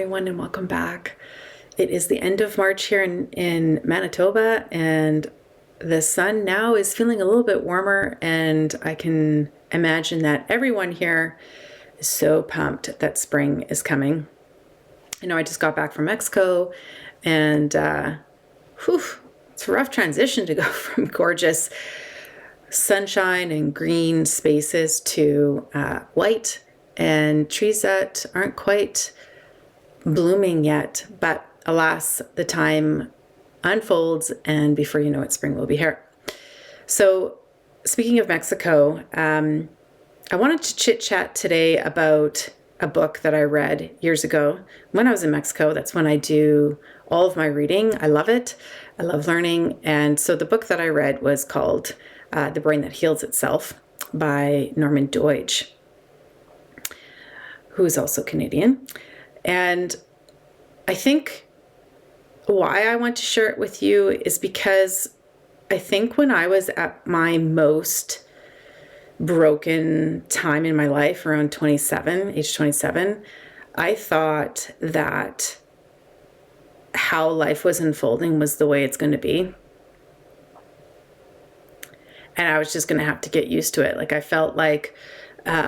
everyone, and welcome back. It is the end of March here in Manitoba, and the sun now is feeling a little bit warmer, and I can imagine that everyone here is so pumped that spring is coming. I know I just got back from Mexico, and it's a rough transition to go from gorgeous sunshine and green spaces to white and trees that aren't quite blooming yet. But alas, the time unfolds, and before you know it, spring will be here. So speaking of Mexico, I wanted to chit chat today about a book that I read years ago when I was in Mexico. That's when I do all of my reading. I love it. I love learning. And so the book that I read was called The Brain That Heals Itself by Norman Doidge, who is also Canadian. And I think why I want to share it with you is because I think when I was at my most broken time in my life, around age 27, I thought that how life was unfolding was the way it's going to be. And I was just going to have to get used to it. Like, I felt like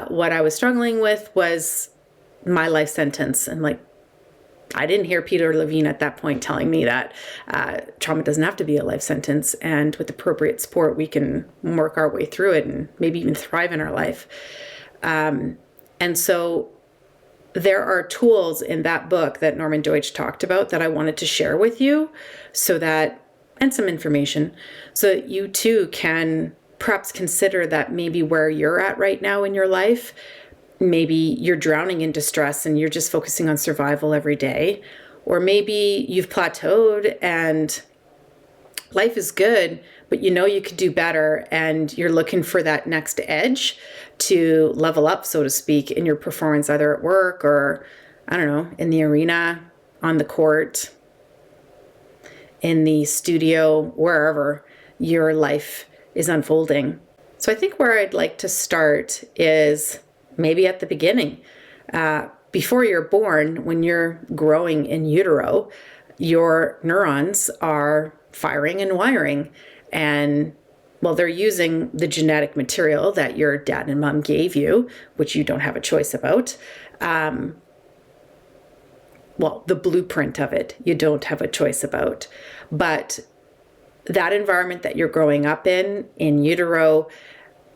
what I was struggling with was my life sentence. And like, I didn't hear Peter Levine at that point telling me that trauma doesn't have to be a life sentence. And with appropriate support, we can work our way through it and maybe even thrive in our life. And so there are tools in that book that Norman Doidge talked about that I wanted to share with you, and some information, so that you too can perhaps consider that maybe where you're at right now in your life, maybe you're drowning in distress and you're just focusing on survival every day. Or maybe you've plateaued and life is good, but you know you could do better, and you're looking for that next edge to level up, so to speak, in your performance, either at work or, I don't know, in the arena, on the court, in the studio, wherever your life is unfolding. So I think where I'd like to start is maybe at the beginning. Before you're born, when you're growing in utero, your neurons are firing and wiring. And well, they're using the genetic material that your dad and mom gave you, which you don't have a choice about. The blueprint of it, you don't have a choice about. But that environment that you're growing up in utero,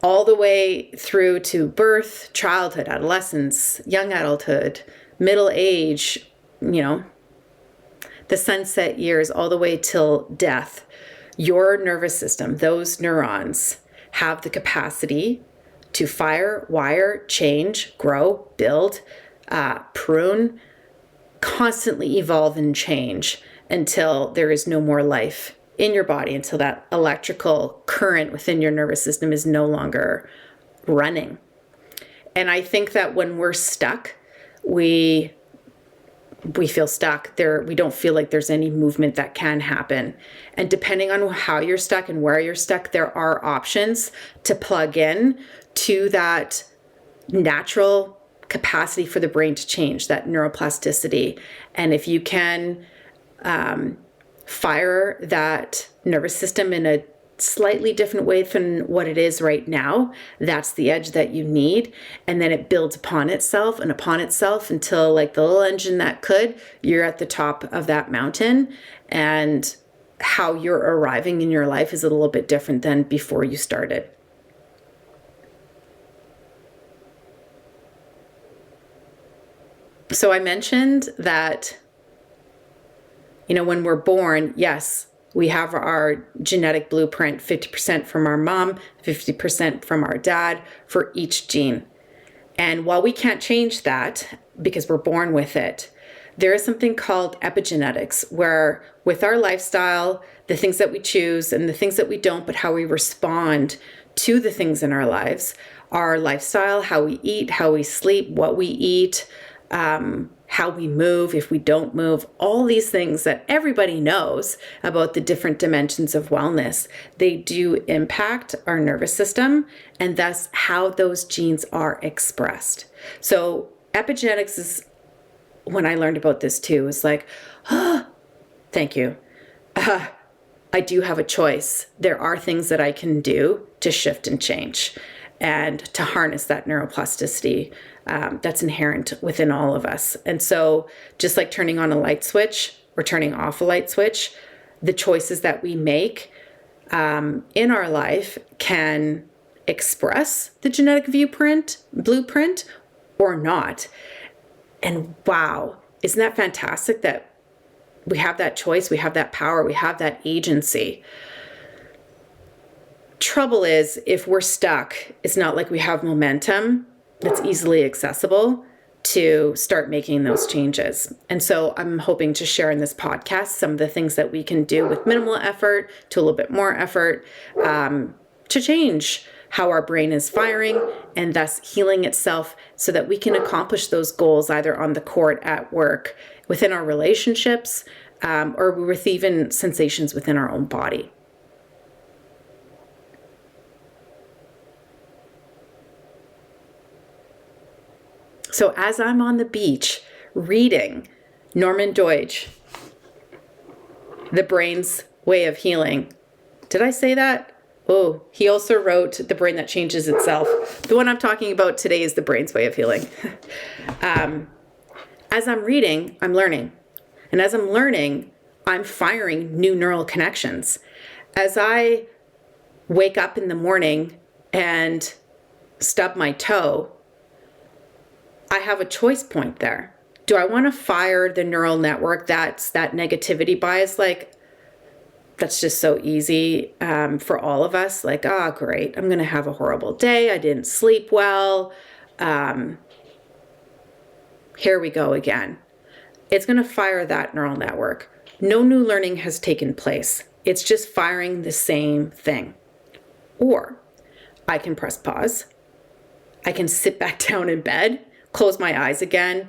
all the way through to birth, childhood, adolescence, young adulthood, middle age, the sunset years, all the way till death, your nervous system, those neurons have the capacity to fire, wire, change, grow, build, prune, constantly evolve and change until there is no more life in your body, until that electrical current within your nervous system is no longer running. And I think that when we're stuck, we feel stuck there. We don't feel like there's any movement that can happen. And depending on how you're stuck and where you're stuck, there are options to plug in to that natural capacity for the brain to change, that neuroplasticity. And if you can fire that nervous system in a slightly different way than what it is right now, that's the edge that you need. And then it builds upon itself until, like the little engine that could, you're at the top of that mountain. And how you're arriving in your life is a little bit different than before you started. So I mentioned that, when we're born, yes, we have our genetic blueprint, 50% from our mom, 50% from our dad for each gene. And while we can't change that because we're born with it, there is something called epigenetics, where with our lifestyle, the things that we choose and the things that we don't, but how we respond to the things in our lives, our lifestyle, how we eat, how we sleep, what we eat, how we move, if we don't move, all these things that everybody knows about the different dimensions of wellness, they do impact our nervous system and thus how those genes are expressed. So epigenetics is when I learned about this too, it's like, oh, thank you. I do have a choice. There are things that I can do to shift and change and to harness that neuroplasticity that's inherent within all of us. And so just like turning on a light switch or turning off a light switch, the choices that we make in our life can express the genetic blueprint or not. And wow, isn't that fantastic that we have that choice, we have that power, we have that agency. Trouble is, if we're stuck, it's not like we have momentum that's easily accessible to start making those changes. And so I'm hoping to share in this podcast some of the things that we can do with minimal effort to a little bit more effort to change how our brain is firing and thus healing itself so that we can accomplish those goals either on the court, at work, within our relationships, or with even sensations within our own body. So as I'm on the beach reading Norman Doidge, The Brain's Way of Healing. Did I say that? Oh, he also wrote The Brain That Changes Itself. The one I'm talking about today is The Brain's Way of Healing. As I'm reading, I'm learning. And as I'm learning, I'm firing new neural connections. As I wake up in the morning and stub my toe, I have a choice point there. Do I want to fire the neural network that's that negativity bias? Like, that's just so easy for all of us. Like, oh, great, I'm going to have a horrible day. I didn't sleep well. Here we go again. It's going to fire that neural network. No new learning has taken place. It's just firing the same thing. Or I can press pause. I can sit back down in bed, close my eyes again,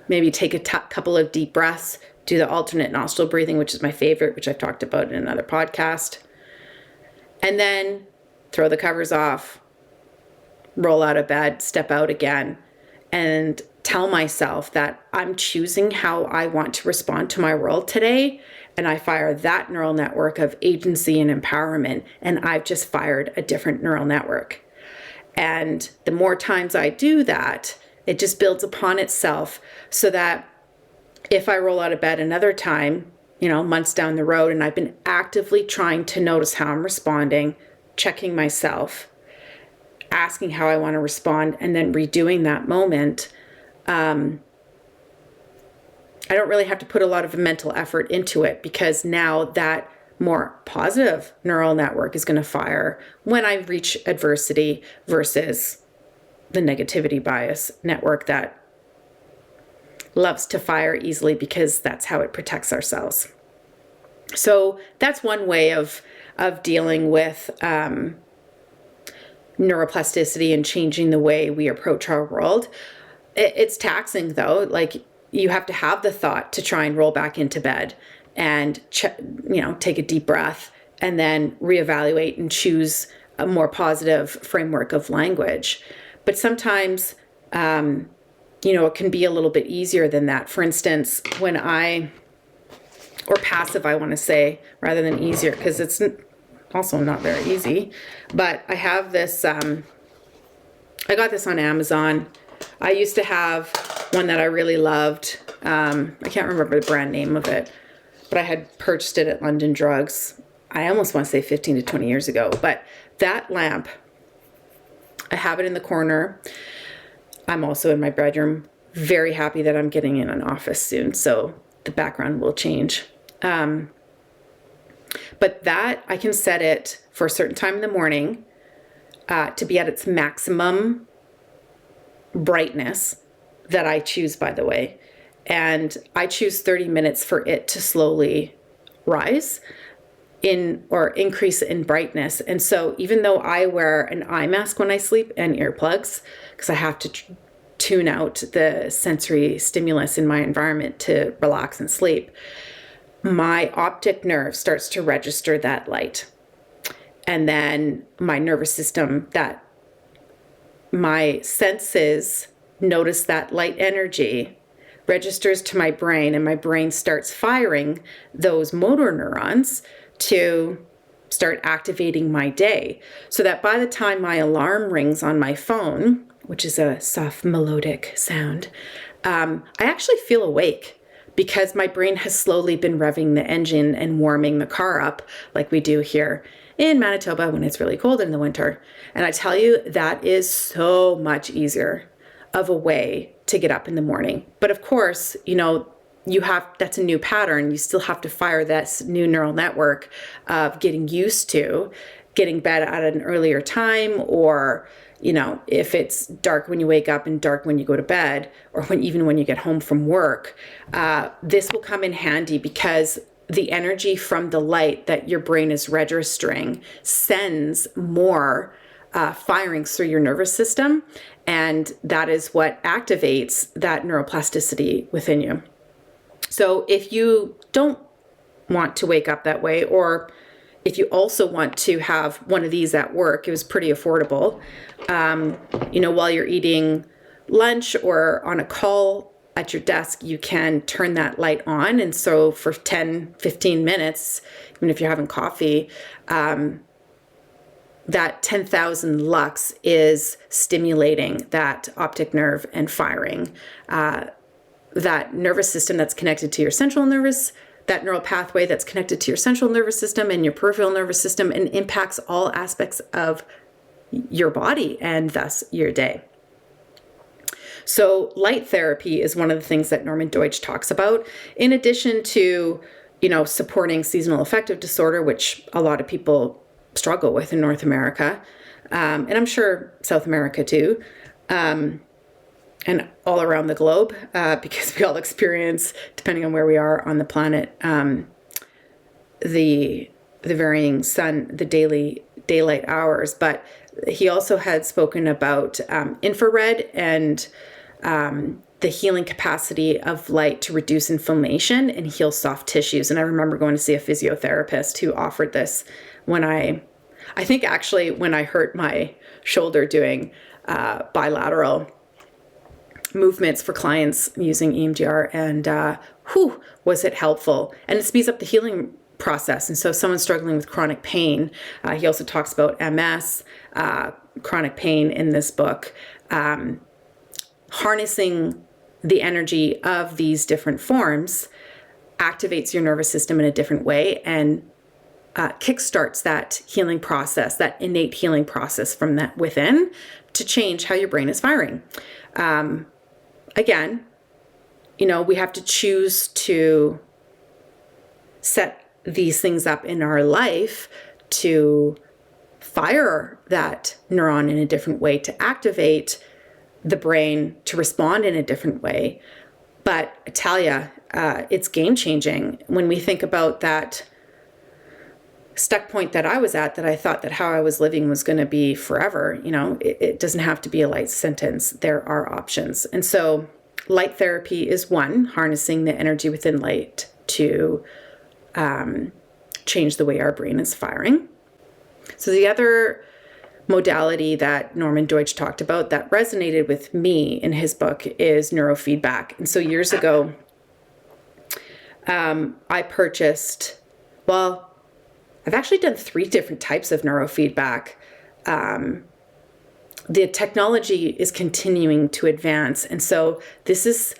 maybe take a couple of deep breaths, do the alternate nostril breathing, which is my favorite, which I've talked about in another podcast, and then throw the covers off, roll out of bed, step out again, and tell myself that I'm choosing how I want to respond to my world today, and I fire that neural network of agency and empowerment, and I've just fired a different neural network. And the more times I do that, it just builds upon itself so that if I roll out of bed another time, months down the road, and I've been actively trying to notice how I'm responding, checking myself, asking how I want to respond, and then redoing that moment, I don't really have to put a lot of mental effort into it because now that more positive neural network is going to fire when I reach adversity versus the negativity bias network that loves to fire easily because that's how it protects ourselves. So that's one way of dealing with neuroplasticity and changing the way we approach our world. It's taxing though. Like, you have to have the thought to try and roll back into bed and take a deep breath and then reevaluate and choose a more positive framework of language. But sometimes, it can be a little bit easier than that. For instance, or passive, I want to say, rather than easier, because it's also not very easy. But I have this, I got this on Amazon. I used to have one that I really loved. I can't remember the brand name of it, but I had purchased it at London Drugs. I almost want to say 15 to 20 years ago. But that lamp, I have it in the corner. I'm also in my bedroom. Very happy that I'm getting in an office soon, so the background will change. But that, I can set it for a certain time in the morning to be at its maximum brightness that I choose, by the way. And I choose 30 minutes for it to slowly rise or increase in brightness. And so even though I wear an eye mask when I sleep and earplugs, because I have to tune out the sensory stimulus in my environment to relax and sleep, my optic nerve starts to register that light. And then my nervous system, that my senses notice that light energy registers to my brain, and my brain starts firing those motor neurons to start activating my day, so that by the time my alarm rings on my phone, which is a soft melodic sound, I actually feel awake, because my brain has slowly been revving the engine and warming the car up like we do here in Manitoba when it's really cold in the winter. And I tell you, that is so much easier of a way to get up in the morning. But of course, that's a new pattern. You still have to fire this new neural network of getting used to getting bed at an earlier time, or, if it's dark when you wake up and dark when you go to bed, or even when you get home from work, this will come in handy, because the energy from the light that your brain is registering sends more firings through your nervous system. And that is what activates that neuroplasticity within you. So if you don't want to wake up that way, or if you also want to have one of these at work, it was pretty affordable, while you're eating lunch or on a call at your desk, you can turn that light on. And so for 10, 15 minutes, even if you're having coffee, that 10,000 lux is stimulating that optic nerve and firing that nervous system that's connected to your central nervous, that neural pathway that's connected to your central nervous system and your peripheral nervous system, and impacts all aspects of your body and thus your day. So light therapy is one of the things that Norman Doidge talks about, in addition to, supporting seasonal affective disorder, which a lot of people struggle with in North America, and I'm sure South America too, and all around the globe, because we all experience, depending on where we are on the planet, the varying the daylight hours. But he also had spoken about infrared and the healing capacity of light to reduce inflammation and heal soft tissues. And I remember going to see a physiotherapist who offered this when I think actually when I hurt my shoulder doing bilateral movements for clients using EMDR, and was it helpful. And it speeds up the healing process. And so if someone's struggling with chronic pain, he also talks about MS, chronic pain in this book, harnessing the energy of these different forms activates your nervous system in a different way, and kickstarts that healing process, that innate healing process from that within, to change how your brain is firing. Again, we have to choose to set these things up in our life to fire that neuron in a different way, to activate the brain to respond in a different way. But I tell you, it's game changing when we think about that stuck point that I was at, that I thought that how I was living was going to be forever. It doesn't have to be a light sentence. There are options. And so light therapy is one, harnessing the energy within light to change the way our brain is firing. So the other modality that Norman Doidge talked about that resonated with me in his book is neurofeedback. And so years ago, I purchased, I've actually done 3 different types of neurofeedback. The technology is continuing to advance. And so this is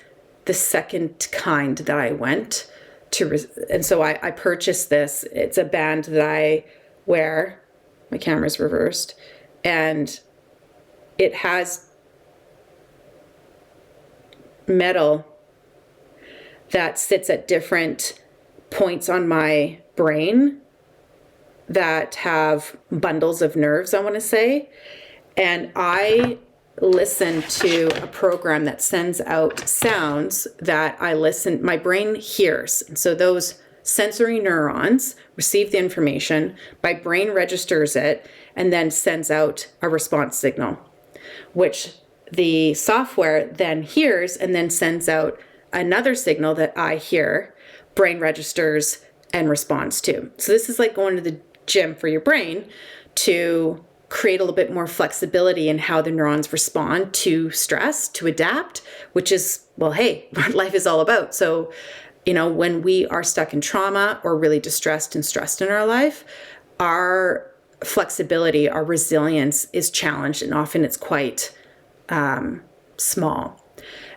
the second kind that I went to. And so I purchased this. It's a band that I wear. My camera's reversed. And it has metal that sits at different points on my brain that have bundles of nerves, I want to say. And I listen to a program that sends out sounds that my brain hears. And so those sensory neurons receive the information, my brain registers it, and then sends out a response signal, which the software then hears and then sends out another signal that I hear, brain registers and responds to. So this is like going to the gym for your brain to create a little bit more flexibility in how the neurons respond to stress, to adapt, which is, well, hey, what life is all about. So, when we are stuck in trauma or really distressed and stressed in our life, our flexibility, our resilience is challenged, and often it's quite small.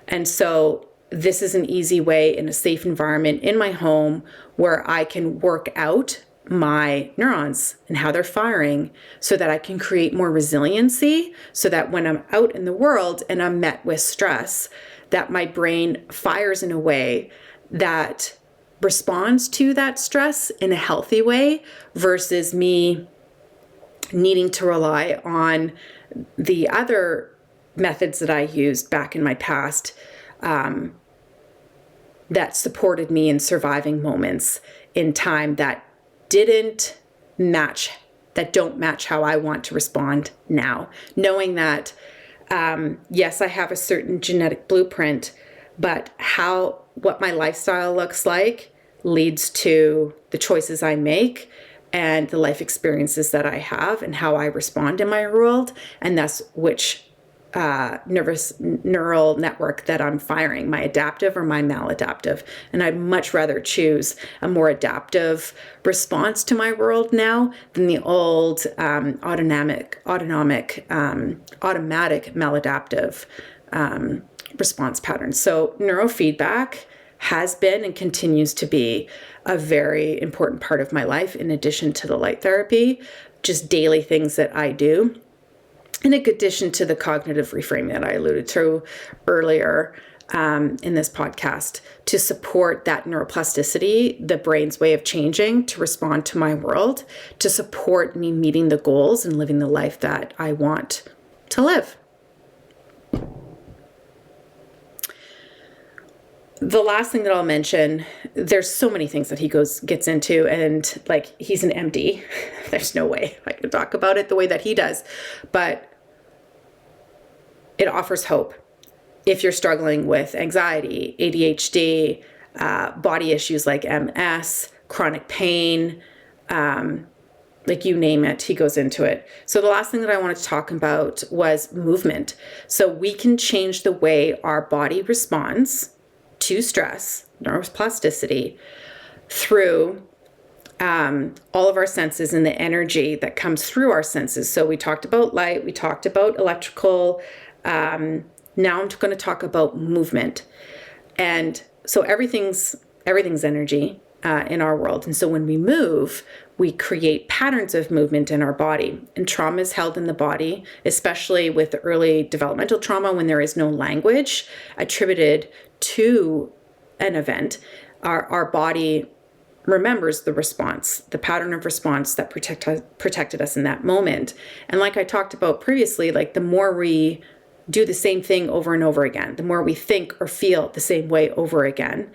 And so this is an easy way in a safe environment in my home where I can work out my neurons and how they're firing so that I can create more resiliency, so that when I'm out in the world and I'm met with stress, that my brain fires in a way that responds to that stress in a healthy way versus me needing to rely on the other methods that I used back in my past that supported me in surviving moments in time that don't match how I want to respond now. Knowing that, yes, I have a certain genetic blueprint, but what my lifestyle looks like leads to the choices I make and the life experiences that I have and how I respond in my world, and that's which neural network that I'm firing, my adaptive or my maladaptive. And I'd much rather choose a more adaptive response to my world now than the old automatic maladaptive response patterns. So neurofeedback has been and continues to be a very important part of my life, in addition to the light therapy, just daily things that I do. In addition to the cognitive reframing that I alluded to earlier in this podcast, to support that neuroplasticity, the brain's way of changing to respond to my world, to support me meeting the goals and living the life that I want to live. The last thing that I'll mention, there's so many things that he gets into, and he's an MD. There's no way I can talk about it the way that he does, but it offers hope. If you're struggling with anxiety, ADHD, body issues like MS, chronic pain, you name it, he goes into it. So the last thing that I wanted to talk about was movement. So we can change the way our body responds to stress, neuroplasticity, through all of our senses and the energy that comes through our senses. So we talked about light, we talked about electrical. Now I'm going to talk about movement. And so everything's energy in our world. And so when we move, we create patterns of movement in our body. And trauma is held in the body, especially with the early developmental trauma when there is no language attributed to an event. Our body remembers the response, the pattern of response that protected us in that moment. And like I talked about previously, the more we do the same thing over and over again, the more we think or feel the same way over again,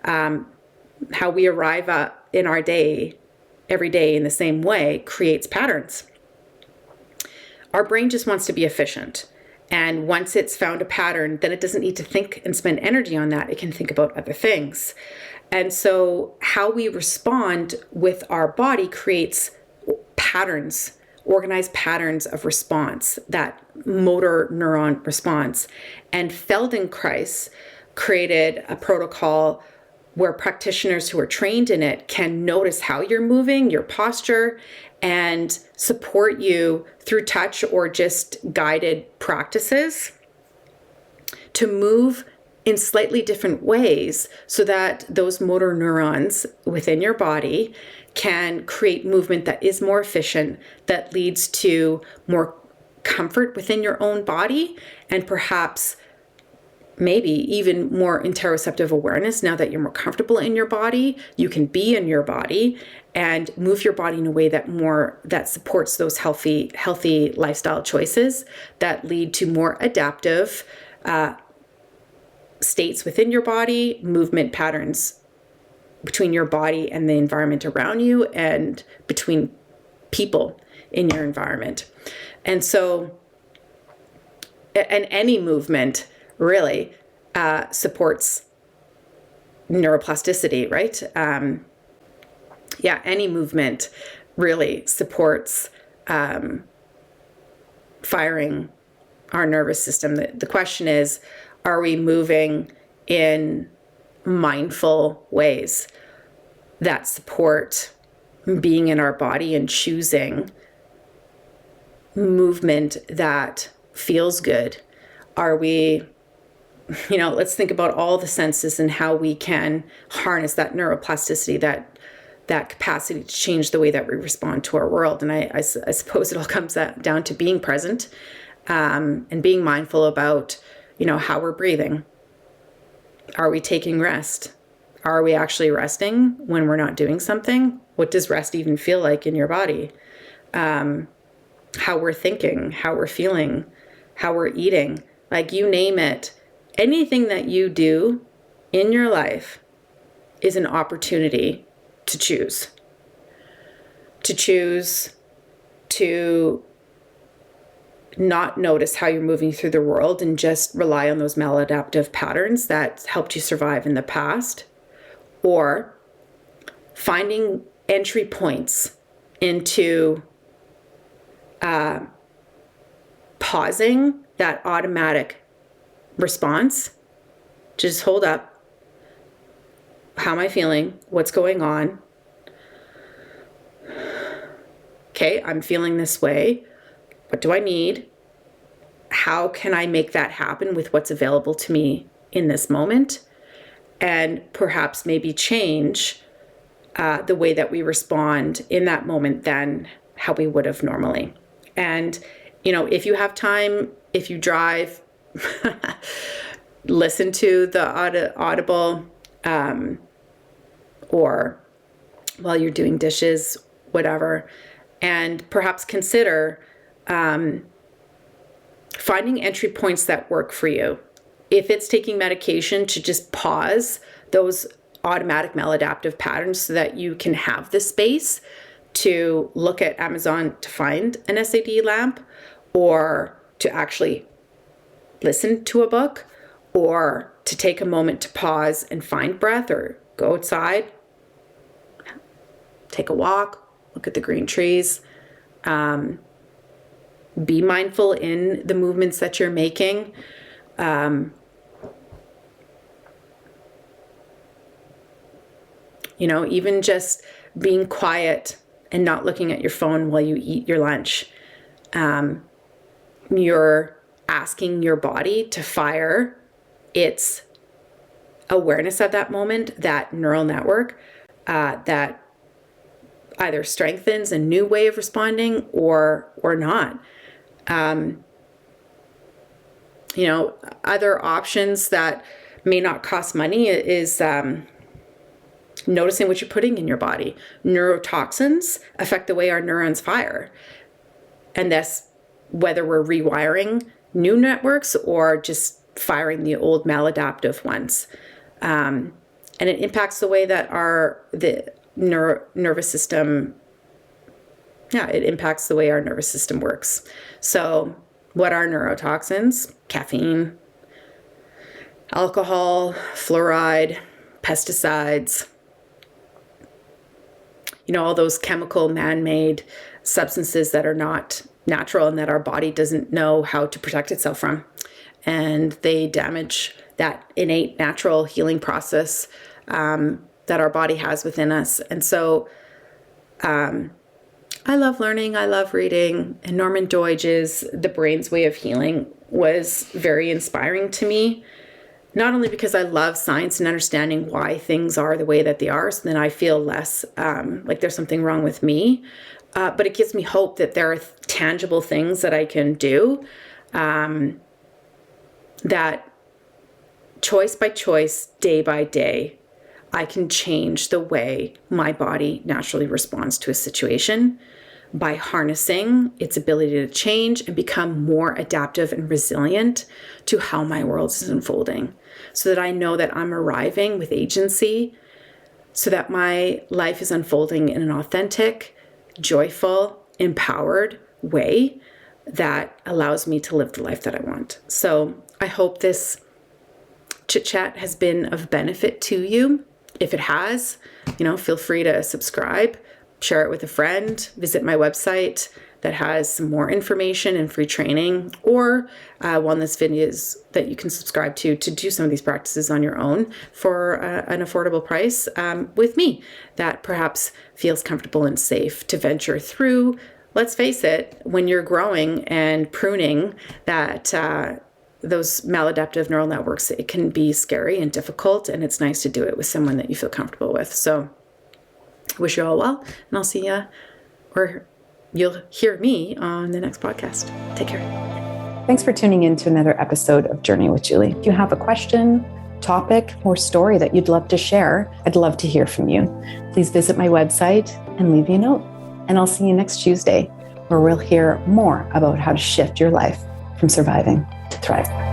how we arrive in our day every day in the same way creates patterns. Our brain just wants to be efficient. And once it's found a pattern, then it doesn't need to think and spend energy on that. It can think about other things. And so how we respond with our body creates patterns, organized patterns of response, that motor neuron response. And Feldenkrais created a protocol where practitioners who are trained in it can notice how you're moving, your posture, and support you through touch or just guided practices to move in slightly different ways so that those motor neurons within your body can create movement that is more efficient, that leads to more comfort within your own body, and perhaps maybe even more interoceptive awareness. Now that you're more comfortable in your body, you can be in your body and move your body in a way that supports those healthy lifestyle choices that lead to more adaptive states within your body, movement patterns between your body and the environment around you, and between people in your environment. And so, and any movement really supports neuroplasticity, right? Any movement really supports firing our nervous system. The question is, are we moving in mindful ways that support being in our body and choosing movement that feels good? Are we, let's think about all the senses and how we can harness that neuroplasticity, that capacity to change the way that we respond to our world. And I suppose it all comes down to being present, and being mindful about, how we're breathing. Are we taking rest? Are we actually resting when we're not doing something? What does rest even feel like in your body? How we're thinking, how we're feeling, how we're eating, like you name it. Anything that you do in your life is an opportunity to choose. To choose to not notice how you're moving through the world and just rely on those maladaptive patterns that helped you survive in the past, or finding entry points into pausing that automatic response. Just hold up. How am I feeling? What's going on? Okay, I'm feeling this way. What do I need? How can I make that happen with what's available to me in this moment? And perhaps maybe change the way that we respond in that moment than how we would have normally. And, if you have time, if you drive, listen to the Audible, or while you're doing dishes, whatever, and perhaps consider finding entry points that work for you. If it's taking medication, to just pause those automatic maladaptive patterns so that you can have the space to look at Amazon to find an SAD lamp, or to actually listen to a book, or to take a moment to pause and find breath, or go outside, take a walk, look at the green trees, be mindful in the movements that you're making. Even just being quiet and not looking at your phone while you eat your lunch. You're asking your body to fire its awareness of that moment, that neural network, that either strengthens a new way of responding or not. Other options that may not cost money is noticing what you're putting in your body. Neurotoxins affect the way our neurons fire. And thus, whether we're rewiring new networks or just firing the old maladaptive ones. And it impacts the way that the nervous system, it impacts the way our nervous system works. So what are neurotoxins? Caffeine, alcohol, fluoride, pesticides, all those chemical man-made substances that are not natural and that our body doesn't know how to protect itself from. And they damage that innate natural healing process that our body has within us. And so I love learning, I love reading, and Norman Doidge's The Brain's Way of Healing was very inspiring to me. Not only because I love science and understanding why things are the way that they are, so then I feel less like there's something wrong with me, but it gives me hope that there are tangible things that I can do, that choice by choice, day by day, I can change the way my body naturally responds to a situation by harnessing its ability to change and become more adaptive and resilient to how my world is unfolding, so that I know that I'm arriving with agency, so that my life is unfolding in an authentic, joyful, empowered way that allows me to live the life that I want. So I hope this chit chat has been of benefit to you. If it has, feel free to subscribe, share it with a friend, visit my website, that has some more information and free training, or wellness videos that you can subscribe to do some of these practices on your own for an affordable price with me that perhaps feels comfortable and safe to venture through. Let's face it, when you're growing and pruning that those maladaptive neural networks, it can be scary and difficult, and it's nice to do it with someone that you feel comfortable with. So wish you all well, and I'll see you, or you'll hear me on the next podcast. Take care. Thanks for tuning in to another episode of Journey with Julie. If you have a question, topic, or story that you'd love to share, I'd love to hear from you. Please visit my website and leave me a note. And I'll see you next Tuesday, where we'll hear more about how to shift your life from surviving to thriving.